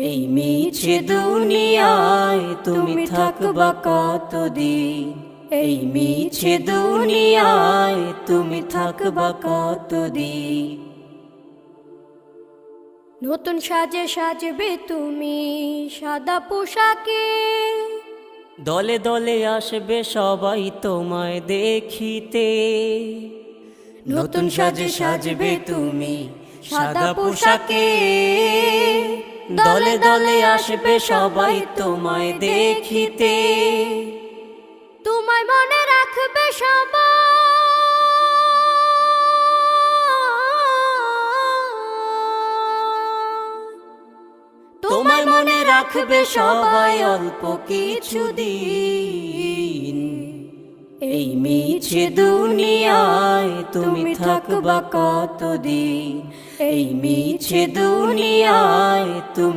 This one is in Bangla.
এই মিছে দুনিয়ায় তুমি থাকবা কতদিন, এই মিছে দুনিয়ায় তুমি থাকবা কতদিন। নতুন সাজে সাজবে তুমি সাদা পোশাকে, দলে দলে আসবে সবাই তোমায় দেখিতে। নতুন সাজে সাজবে তুমি সাদা পোশাকে, দলে দলে আসবে সবাই তোমায় দেখিতে। তোমায় মনে রাখবে সবাই, তোমায় মনে রাখবে সবাই অল্প কিছুদিন। এই মিছে দুনিয়ায় তুমি থাকবা কতদিন, এই মিছে দুনিয়ায় তুমি